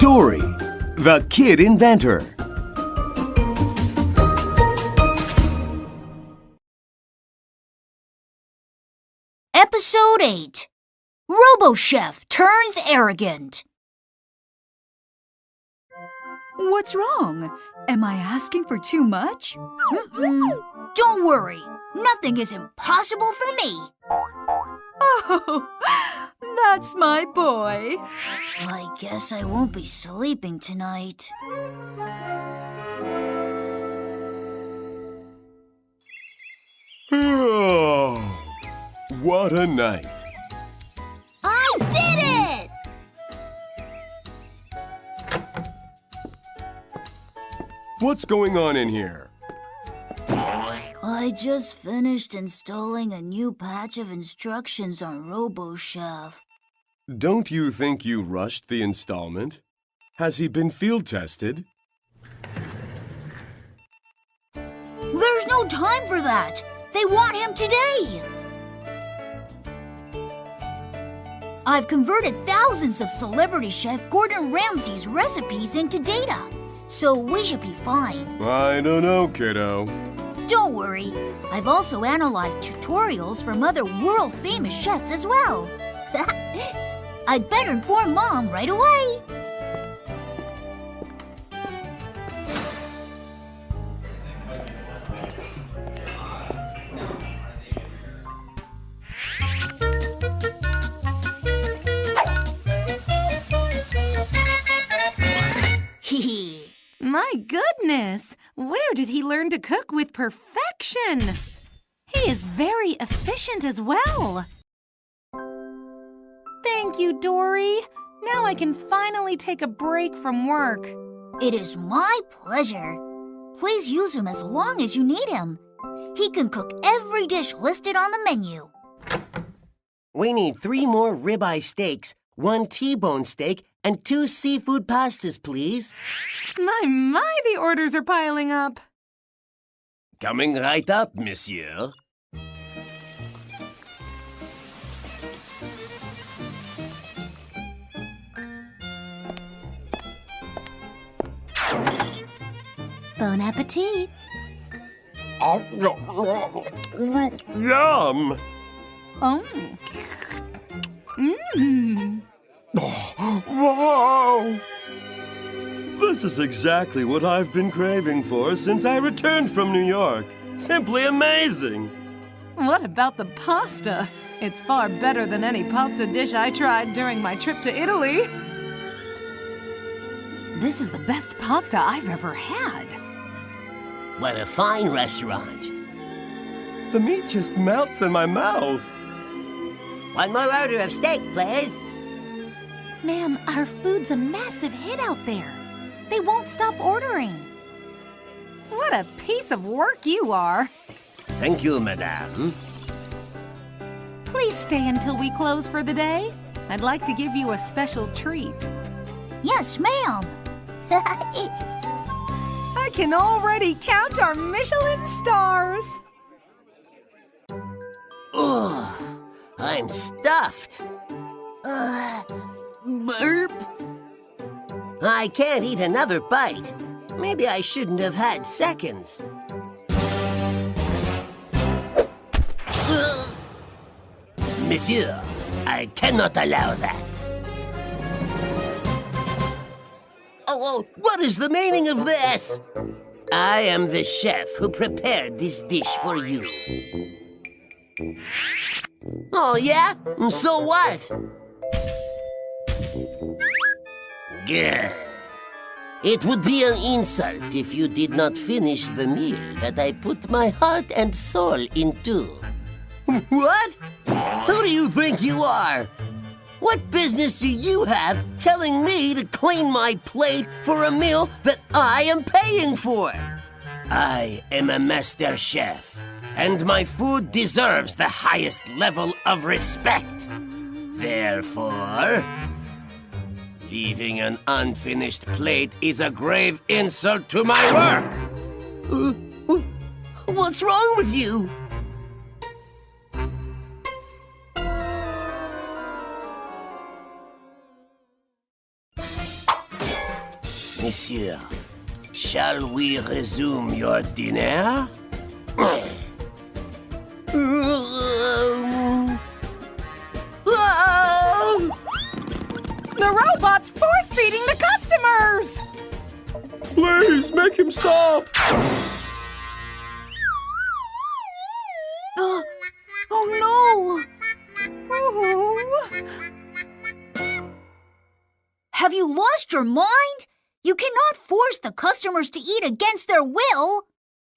Dori, the Kid Inventor. Episode 8. Robo-Chef turns arrogant. What's wrong? Am I asking for too much? Don't worry. Nothing is impossible for me. Oh, that's my boy. I guess I won't be sleeping tonight. What a night. I did it! What's going on in here? I just finished installing a new patch of instructions on Robo-Chef. Don't you think you rushed the installment? Has he been field tested? There's no time for that! They want him today! I've converted thousands of celebrity chef Gordon Ramsay's recipes into data, so we should be fine. I don't know, kiddo. Don't worry, I've also analyzed tutorials from other world-famous chefs as well. I'd better inform Mom right away. My goodness! Where did he learn to cook with perfection? He is very efficient as well. Thank you, Dori. Now I can finally take a break from work. It is my pleasure. Please use him as long as you need him. He can cook every dish listed on the menu. We need 3 more ribeye steaks, 1 T-bone steak, and 2 seafood pastas, please. My, the orders are piling up. Coming right up, monsieur. Bon appetit. Yum! Whoa! This is exactly what I've been craving for since I returned from New York. Simply amazing! What about the pasta? It's far better than any pasta dish I tried during my trip to Italy. This is the best pasta I've ever had. What a fine restaurant. The meat just melts in my mouth. 1 more order of steak, please. Ma'am, our food's a massive hit out there. They won't stop ordering. What a piece of work you are. Thank you, madame. Please stay until we close for the day. I'd like to give you a special treat. Yes, ma'am. I can already count our Michelin stars. Oh, I'm stuffed. Burp. I can't eat another bite. Maybe I shouldn't have had seconds. Monsieur, I cannot allow that. Oh, what is the meaning of this? I am the chef who prepared this dish for you. Oh, yeah? So what? Gah. It would be an insult if you did not finish the meal that I put my heart and soul into. What? Who do you think you are? What business do you have telling me to clean my plate for a meal that I am paying for? I am a master chef, and my food deserves the highest level of respect. Therefore, leaving an unfinished plate is a grave insult to my work. What's wrong with you? Monsieur, shall we resume your dinner? The robot's force-feeding the customers! Please make him stop. Oh no! Have you lost your mind? You cannot force the customers to eat against their will.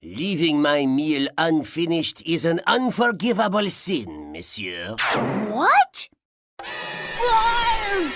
Leaving my meal unfinished is an unforgivable sin, monsieur. What? Ah!